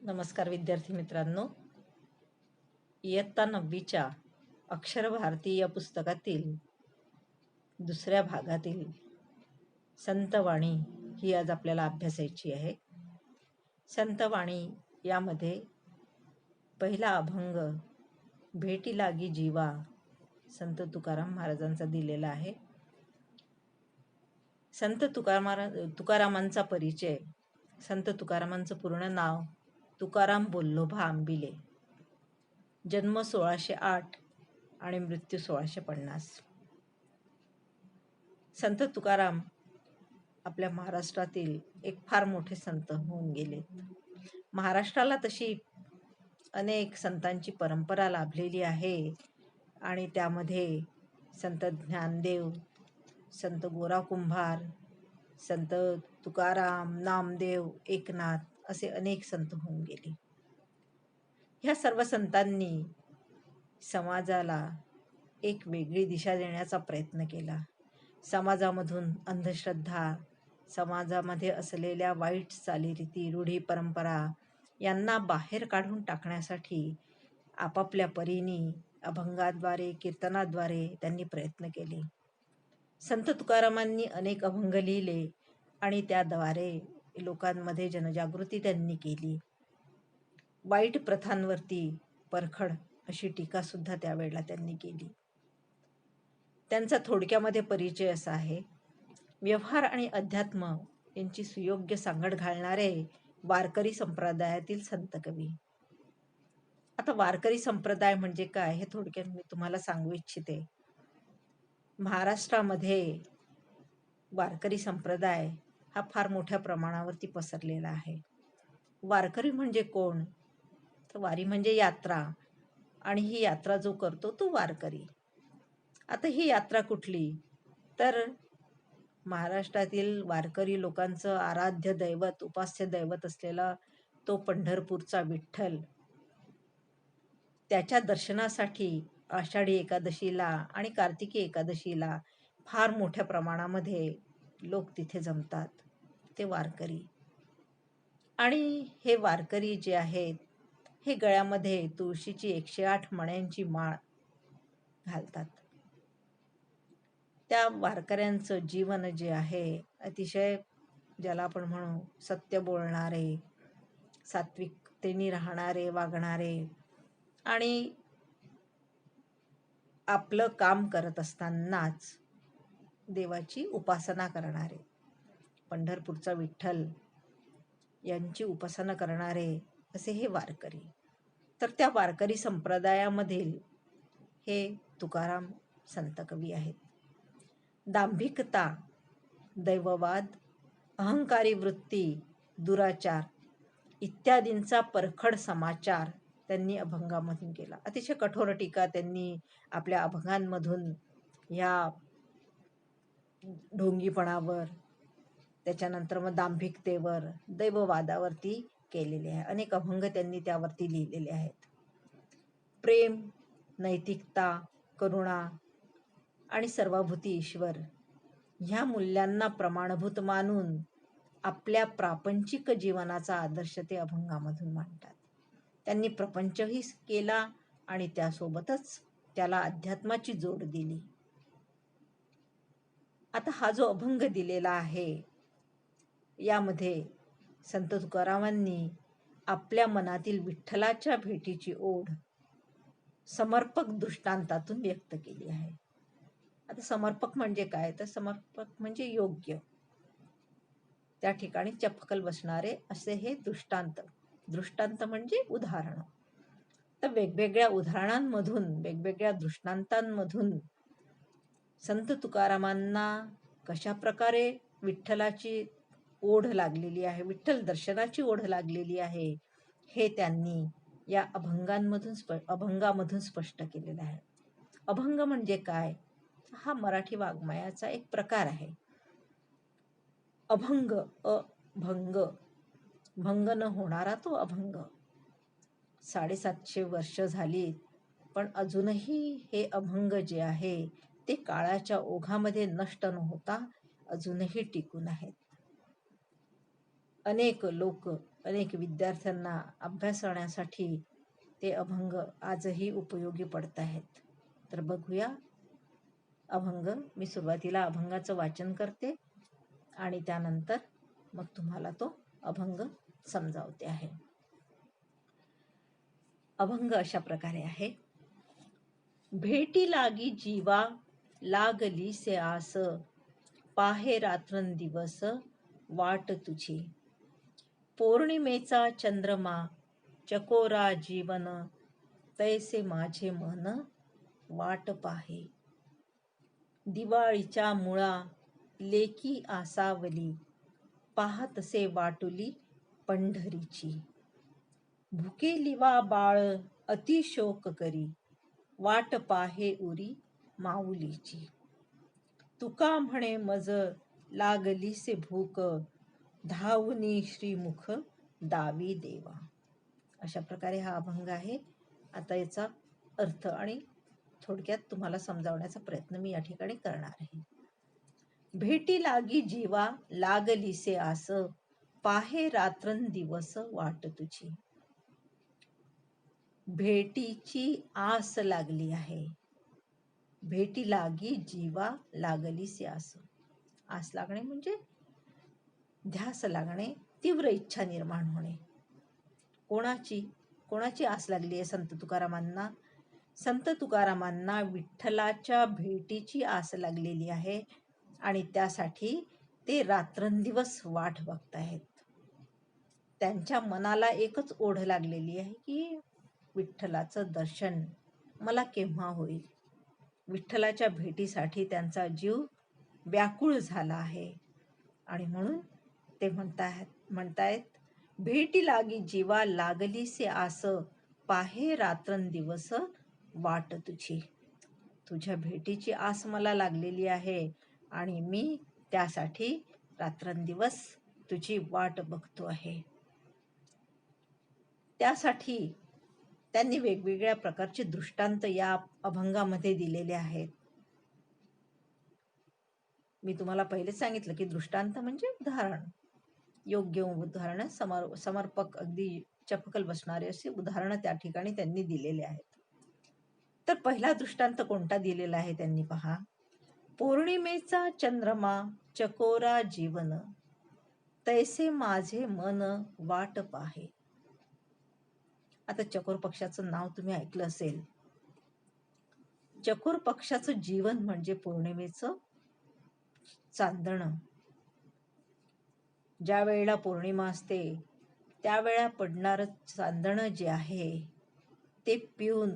नमस्कार विद्यार्थी मित्रांनो. इयत्ता 9वीच्या अक्षर भारती या पुस्तकातील दुसऱ्या भागातील संतवाणी ही आज आपल्याला अभ्यासायची आहे. संतवाणी यामध्ये पहिला अभंग भेटी लागी जीवा संत तुकाराम महाराजांचा दिलेला आहे. संत तुकारामांचा परिचय. संत तुकारामांचं पूर्ण नाव तुकाराम बोल्लोभा आंबिले. जन्म 1608 आणि मृत्यू 1650. संत तुकाराम आपल्या महाराष्ट्रातील एक फार मोठे संत होऊन गेलेत. महाराष्ट्राला तशी अनेक संतांची परंपरा लाभलेली आहे आणि त्यामध्ये संत ज्ञानदेव, संत गोरा कुंभार, संत तुकाराम, नामदेव, एकनाथ असे अनेक संत होऊन गेले. ह्या सर्व संतांनी समाजाला एक वेगळी दिशा देण्याचा प्रयत्न केला. समाजामधून अंधश्रद्धा, समाजामध्ये असलेल्या वाईट चालीरीती, रूढी, परंपरा यांना बाहेर काढून टाकण्यासाठी आपापल्या परीने अभंगाद्वारे, कीर्तनाद्वारे त्यांनी प्रयत्न केले. संत तुकारामांनी अनेक अभंग लिहिले आणि त्याद्वारे लोकांमध्ये जनजागृती त्यांनी केली. वाईट प्रथांवरती परखड अशी टीका सुद्धा त्यावेळेला त्यांनी केली. त्यांचा थोडक्यामध्ये परिचय असा आहे. व्यवहार आणि अध्यात्म यांची सुयोग्य सांगड घालणारे वारकरी संप्रदायातील संत कवी. आता वारकरी संप्रदाय म्हणजे काय हे थोडक्यात मी तुम्हाला सांगू इच्छिते. महाराष्ट्रामध्ये वारकरी संप्रदाय हा फार मोठ्या प्रमाणावरती पसरलेला आहे. वारकरी म्हणजे कोण? तर वारी म्हणजे यात्रा, आणि ही यात्रा जो करतो तो वारकरी. आता ही यात्रा कुठली? तर महाराष्ट्रातील वारकरी लोकांचं आराध्य दैवत, उपास्य दैवत असलेला तो पंढरपूरचा विठ्ठल. त्याच्या दर्शनासाठी आषाढी एकादशीला आणि कार्तिकी एकादशीला फार मोठ्या प्रमाणामध्ये लोक तिथे जमतात, ते वारकरी. आणि हे वारकरी जे आहेत हे गळ्यामध्ये तुळशीची 108 मण्यांची माळ घालतात. त्या वारकऱ्यांचं जीवन जे आहे अतिशय, ज्याला आपण म्हणू सत्य बोलणारे, सात्विकतेने राहणारे, वागणारे आणि आपलं काम करत असतानाच देवाची उपासना करणारे, पंढरपूरचा विठ्ठल यांची उपासना करणारे असे हे वारकरी. तर त्या वारकरी संप्रदायामधील हे तुकाराम संत कवी आहेत. दांभिकता, दैववाद, अहंकारी वृत्ती, दुराचार इत्यादींचा परखड समाचार त्यांनी अभंगामधून केला. अतिशय कठोर टीका त्यांनी आपल्या अभंगांमधून ह्या ढोंगीपणावर, त्याच्यानंतर मग दांभिकतेवर, दैववादावरती केलेले आहे. अनेक अभंग त्यांनी त्यावरती लिहिलेले आहेत. प्रेम, नैतिकता, करुणा आणि सर्वभूती ईश्वर ह्या मूल्यांना प्रमाणभूत मानून आपल्या प्रापंचिक जीवनाचा आदर्श ते अभंगामधून मांडतात. त्यांनी प्रपंचही केला आणि त्यासोबतच त्याला अध्यात्माची जोड दिली. आता हा जो अभंग दिलेला आहे यामध्ये संत तुकारामांनी आपल्या मनातील विठ्ठलाच्या भेटीची ओढ समर्पक दृष्टांतातून व्यक्त केली आहे. आता समर्पक म्हणजे काय? तर समर्पक म्हणजे योग्य, त्या ठिकाणी चपकल बसणारे असे हे दृष्टांत. दृष्टांत म्हणजे उदाहरण. तर वेगवेगळ्या उदाहरणांमधून, वेगवेगळ्या दृष्टांतांमधून संत तुकारामांना कशा प्रकारे विठ्ठलाची ओढ लागलेली आहे, विठ्ठल दर्शनाची ओढ लागलेली आहे, हे त्यांनी या अभंगामधून स्पष्ट केलेलं आहे. अभंग म्हणजे काय? हा मराठी वाङ्मयाचा एक प्रकार आहे. अभंग, अभंग, भंग न होणारा तो अभंग. 750 वर्ष झाली पण अजूनही हे अभंग जे आहे ते काळाच्या ओघामध्ये नष्ट न होता अजूनही टिकून आहेत. अनेक लोक अनेक विद्यार्थ्यांना अभ्यासण्यासाठी ते अभंग आजही उपयोगी पडत आहेत. तर बघूया अभंग. मी सुरुवातीला अभंगाचं वाचन करते आणि त्यानंतर मग तुम्हाला तो अभंग समजावते आहे. अभंग अशा प्रकारे आहे. भेटी लागी जीवा लागली से आस, पाहे रात्रंदिवस वाट तुझी. पौर्णिमेचा चंद्रमा चकोरा जीवन, तैसे माझे मन वाट पाहे. दिवाळीच्या मुळा लेकी आसावली, पाहतसे वाटुली पंढरीची. भुकेलिवा बाळ अतिशोक करी, वाट पाहे उरी माऊलीची. तुका म्हणे मज लागलीसे भूक, धावनी श्रीमुख दावी देवा. अशा प्रकारे हा अभंग आहे. आता याचा अर्थ आणि थोडक्यात तुम्हाला समजावण्याचा प्रयत्न मी या ठिकाणी करणार आहे. भेटी लागी जीवा लागलीसे आस, पाहे रात्रंदिवस वाट तुझी. भेटीची आस लागली आहे. भेटी लागी जीवा लागलीसे आस. आस लागणे म्हणजे ध्यास लागणे, तीव्र इच्छा निर्माण होणे. कोणाची आस लागली आहे संत तुकारामांना? संत तुकारामांना विठ्ठलाच्या भेटीची आस लागलेली आहे आणि त्यासाठी ते रात्रंदिवस वाट बघतायत. त्यांच्या मनाला एकच ओढ लागलेली आहे की विठ्ठलाचं दर्शन मला केव्हा होईल. विठ्ठलाच्या भेटीसाठी त्यांचा जीव व्याकुळ झाला आहे आणि म्हणून ते म्हणतायत भेटी लागी जीवा लागलीसे आस, पाहे रात्रंदिवस वाट तुझी. तुझ्या भेटीची आस मला लागलेली आहे आणि मी त्यासाठी रात्रंदिवस तुझी वाट बघतो आहे. त्यासाठी त्यांनी वेगवेगळ्या प्रकारचे दृष्टांत या अभंगामध्ये दिलेले आहेत. मी तुम्हाला पहिलेच सांगितलं की दृष्टांत म्हणजे उदाहरण, योग्य उदाहरण, समर्पक अगदी चपकल बसणारे असे उदाहरण त्या ठिकाणी त्यांनी दिलेले आहेत. तर पहिला दृष्टांत कोणता दिलेला आहे त्यांनी पहा. पौर्णिमेचा चंद्रमा चकोरा जीवन, तैसे माझे मन वाट पाहे. आता चकोर पक्षाचं नाव तुम्ही ऐकलं असेल. चकोर पक्षाचं जीवन म्हणजे पौर्णिमेचं चांदणं. ज्या वेळेला पौर्णिमा असते त्यावेळेला पडणारं चांदणं जे आहे ते पिऊन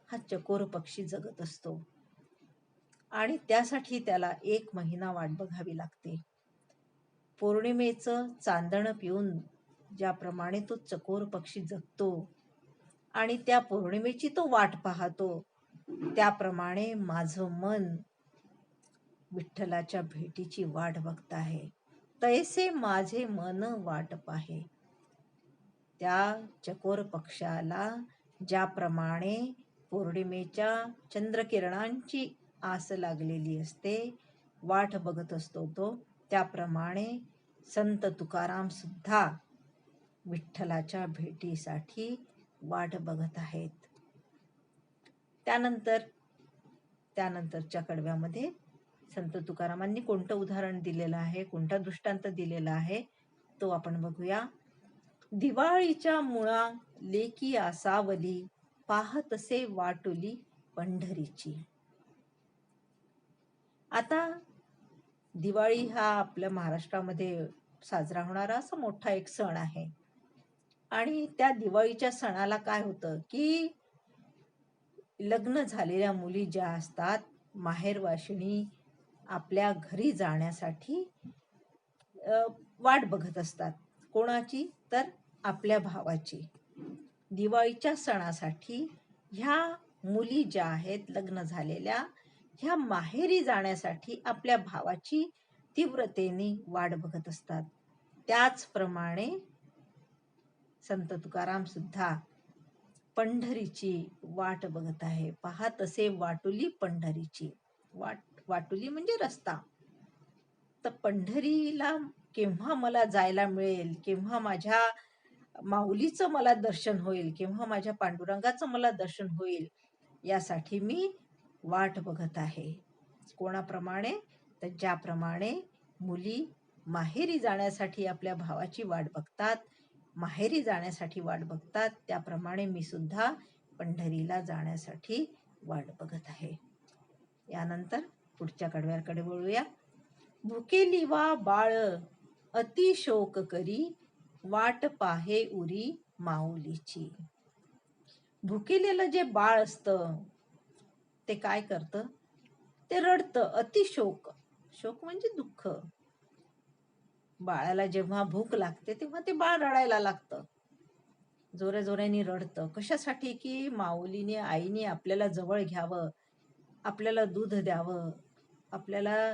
हा चकोर पक्षी जगत असतो आणि त्यासाठी त्याला 1 महिना वाट बघावी लागते. पौर्णिमेचं चांदणं पिऊन ज्याप्रमाणे तो चकोर पक्षी जगतो आणि त्या पौर्णिमेची तो वाट पाहतो, त्याप्रमाणे माझं मन विठ्ठलाच्या भेटीची वाट बघत आहे. तैसे माझे मन वाट पाहे. त्या चकोर पक्षाला ज्याप्रमाणे पौर्णिमेच्या चंद्रकिरणांची आस लागलेली असते, वाट बघत असतो तो, त्याप्रमाणे संत तुकाराम सुद्धा विठ्ठलाच्या भेटीसाठी वाट बघत आहेत. त्यानंतरच्या कडव्यामध्ये संत तुकारामांनी कोणतं उदाहरण दिलेलं आहे, कोणता दृष्टांत दिलेला आहे तो आपण बघूया. दिवाळीच्या मुळा लेकी आसावली, पाहतसे वाटुली पंढरीची. आता दिवाळी हा आपल्या महाराष्ट्रामध्ये साजरा होणारा असा मोठा एक सण आहे आणि त्या दिवाळीच्या सणाला काय होतं की लग्न झालेल्या मुली ज्या असतात माहेरवाशिणी आपल्या घरी जाण्यासाठी वाट बघत असतात. कोणाची? तर आपल्या भावाची. दिवाळीच्या सणासाठी ह्या मुली ज्या आहेत लग्न झालेल्या, ह्या माहेरी जाण्यासाठी आपल्या भावाची तीव्रतेने वाट बघत असतात. त्याचप्रमाणे संत तुकाराम सुद्धा पंढरीची वाट बघत आहे. पाहतसे वाटुली पंढरीची. वाटुली म्हणजे रस्ता. तर पंढरीला केव्हा मला जायला मिळेल, केव्हा माझ्या माऊलीचं मला दर्शन होईल, केव्हा माझ्या पांडुरंगाचं मला दर्शन होईल, यासाठी मी वाट बघत आहे. कोणाप्रमाणे? तर ज्याप्रमाणे मुली माहेरी जाण्यासाठी आपल्या भावाची वाट बघतात, माहेरी जाण्यासाठी वाट बघतात, त्याप्रमाणे मी सुद्धा पंढरीला जाण्यासाठी वाट बघत आहे. यानंतर पुढच्या कडव्याकडे वळूया. भुकेली वा बाळ अति शोक करी, वाट पाहे उरी माऊलीची. भुकेलेलं जे बाळ असतं ते काय करतं? ते रडतं. अतिशोक. शोक म्हणजे दुःख. बाळाला जेव्हा भूक लागते तेव्हा ते बाळ रडायला लागतं, जोऱ्या जोऱ्याने रडतं. कशासाठी? की माऊलीने, आईने आपल्याला जवळ घ्यावं, आपल्याला दूध द्यावं, आपल्याला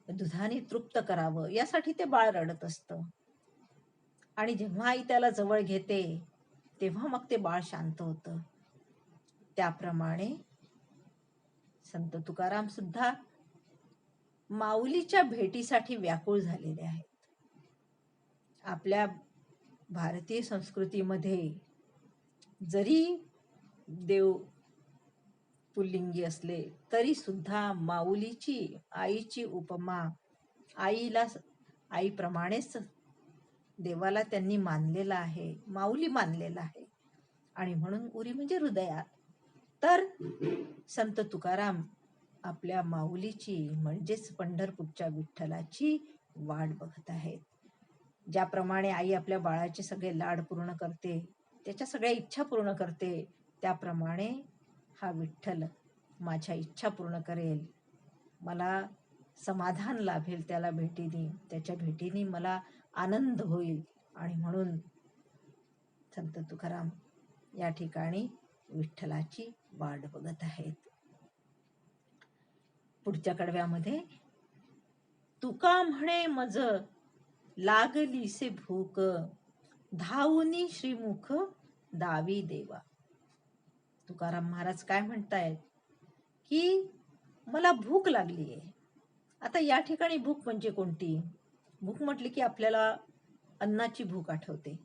दुधाने तृप्त करावं, यासाठी ते बाळ रडत असतं. आणि जेव्हा आई त्याला जवळ घेते तेव्हा मग ते बाळ शांत होतं. त्याप्रमाणे संत तुकाराम सुद्धा माऊलीच्या भेटीसाठी व्याकुळ झालेले आहेत. आपल्या भारतीय संस्कृतीमध्ये जरी देव पुल्लिंगी असले तरी सुद्धा माऊलीची, आईची उपमा, आईप्रमाणेच देवाला त्यांनी मानलेलं आहे, माऊली मानलेलं आहे. आणि म्हणून उरी म्हणजे हृदयात. तर संत तुकाराम आपल्या माऊलीची म्हणजेच पंढरपूरच्या विठ्ठलाची वाट बघत आहेत. ज्याप्रमाणे आई आपल्या बाळाचे सगळे लाड पूर्ण करते, त्याच्या सगळ्या इच्छा पूर्ण करते, त्याप्रमाणे हा विठ्ठल माझ्या इच्छा पूर्ण करेल, मला समाधान लाभेल त्याला भेटीने, त्याच्या भेटीने मला आनंद होईल. आणि म्हणून संत तुकाराम या ठिकाणी विठ्ठलाची वाट बघत आहेत. पुढच्या कडव्यामध्ये, तुका म्हणे मज लागलीसे भूक, धावुनी श्रीमुख दावी देवा. तुकाराम महाराज काय म्हणतायत? की मला भूक लागली आहे. आता या ठिकाणी भूक म्हणजे कोणती? भूक म्हटली की आपल्याला अन्नाची भूक आठवते.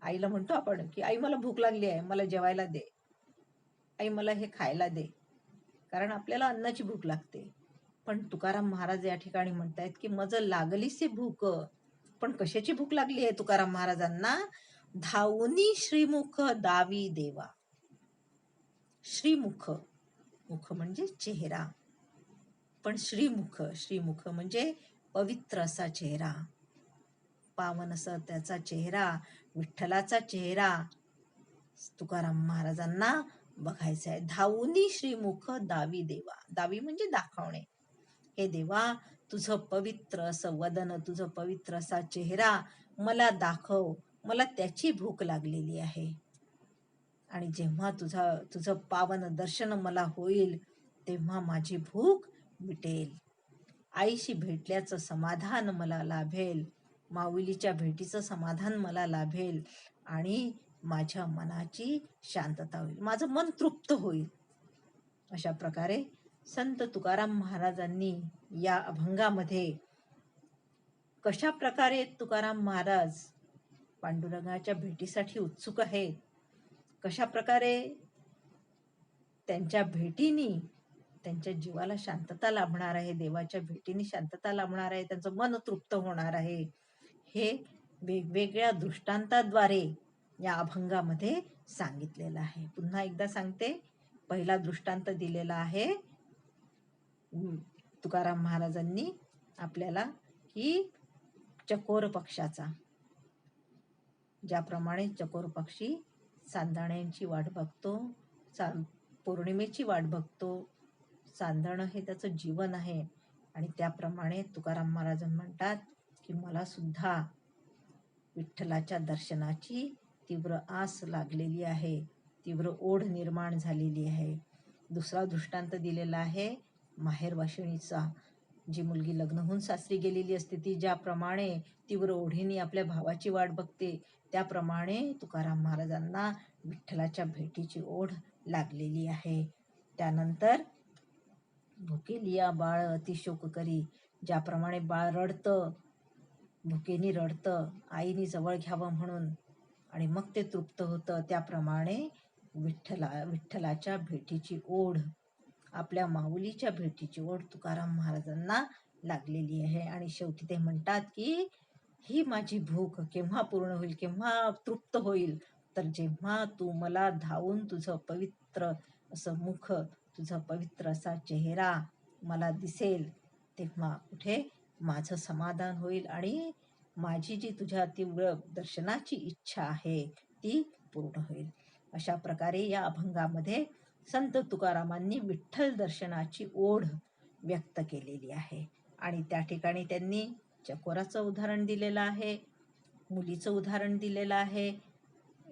आईला म्हणतो आपण की आई मला भूक लागली आहे, मला जेवायला दे, आई मला हे खायला दे, कारण आपल्याला अन्नाची भूक लागते. पण तुकाराम महाराज या ठिकाणी म्हणतायत की मज लागलीसे भूक. पण कशाची भूक लागली आहे तुकाराम महाराजांना? धावुनी श्रीमुख दावी देवा. श्रीमुख, मुख म्हणजे चेहरा, पण श्रीमुख, श्रीमुख म्हणजे पवित्र असा चेहरा, पावन असा त्याचा चेहरा, विठ्ठलाचा चेहरा तुकाराम महाराजांना बघायचा आहे. धावुनी श्रीमुख दावी देवा. दावी म्हणजे दाखवणे. हे देवा, तुझं पवित्र असं वदन, तुझं पवित्र असा चेहरा मला दाखव, मला त्याची भूक लागलेली आहे. आणि जेव्हा तुझं पावन दर्शन मला होईल तेव्हा माझी भूक मिटेल, आईशी भेटल्याचं समाधान मला लाभेल, माऊलीच्या भेटीचं समाधान मला लाभेल आणि माझ्या मनाची शांतता होईल, माझं मन तृप्त होईल. अशा प्रकारे संत तुकाराम महाराजांनी या अभंगामध्ये कशा प्रकारे तुकाराम महाराज पांडुरंगाच्या भेटीसाठी उत्सुक आहेत, कशा प्रकारे त्यांच्या भेटीने त्यांच्या जीवाला शांतता लाभणार आहे, देवाच्या भेटीने शांतता लाभणार आहे, त्यांचं मन तृप्त होणार आहे, हे वेगवेगळ्या दृष्टांताद्वारे या अभंगामध्ये सांगितलेलं आहे. पुन्हा एकदा सांगते. पहिला दृष्टांत दिलेला आहे तुकाराम महाराजांनी आपल्याला की चकोर पक्षाचा. ज्याप्रमाणे चकोर पक्षी चांदण्यांची वाट बघतो, पौर्णिमेची वाट बघतो, चांदणं हे त्याचं जीवन आहे, आणि त्याप्रमाणे तुकाराम महाराज म्हणतात की मला सुद्धा विठ्ठलाच्या दर्शनाची तीव्र आस लागलेली आहे, तीव्र ओढ निर्माण झालेली आहे. दुसरा दृष्टांत दिलेला आहे माहेरवाशिणीचा. जी मुलगी लग्न होऊन सासरी गेलेली असते ती ज्याप्रमाणे तीव्र ओढीने आपल्या भावाची वाट बघते, त्याप्रमाणे तुकाराम महाराजांना विठ्ठलाच्या भेटीची ओढ लागलेली आहे. त्यानंतर भुकेलिया बाळ अतिशोक करी. ज्याप्रमाणे बाळ रडतं, भुकेनी रडतं, आईनी जवळ घ्यावं म्हणून, आणि मग ते तृप्त होतं. त्याप्रमाणे विठ्ठलाच्या भेटीची ओढ, आपल्या माऊलीच्या भेटीची ओढ तुकाराम महाराजांना लागलेली आहे. आणि शेवटी ते म्हणतात की ही माझी भूक केव्हा पूर्ण होईल, केव्हा तृप्त होईल, तर जेव्हा तू मला धावून तुझं पवित्र असं मुख, तुझा पवित्र असा चेहरा मला दिसेल, तेव्हा कुठे माझं समाधान होईल आणि माझी जी तुझ्या तीव्र दर्शनाची इच्छा आहे ती पूर्ण होईल. अशा प्रकारे या अभंगामध्ये संत तुकारामांनी विठ्ठल दर्शनाची ओढ व्यक्त केलेली आहे. आणि त्या ठिकाणी त्यांनी चकोराचं उदाहरण दिलेलं आहे, मुलीचं उदाहरण दिलेलं आहे,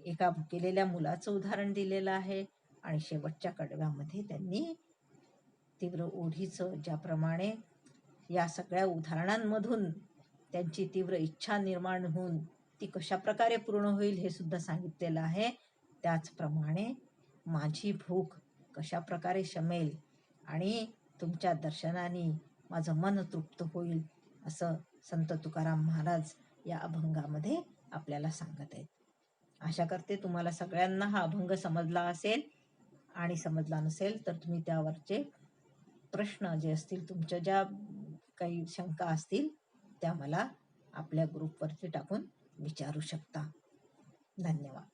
एका भुकेलेल्या मुलाचं उदाहरण दिलेलं आहे, आणि शेवटच्या कडव्यामध्ये त्यांनी तीव्र ओढीचं, ज्याप्रमाणे या सगळ्या उदाहरणांमधून त्यांची तीव्र इच्छा निर्माण होऊन ती कशा प्रकारे पूर्ण होईल हे सुद्धा सांगितलेलं आहे. त्याचप्रमाणे माझी भूक कशा प्रकारे शमेल आणि तुमच्या दर्शनाने माझं मन तृप्त होईल, असं संत तुकाराम महाराज या अभंगामध्ये आपल्याला सांगत आहेत. आशा करते तुम्हाला सगळ्यांना हा अभंग समजला असेल, आणि समजला नसेल तर तुम्ही त्यावरचे प्रश्न जे असतील, तुमच्या ज्या काही शंका असतील त्या मला आपल्या ग्रुपवरती टाकून विचारू शकता. धन्यवाद.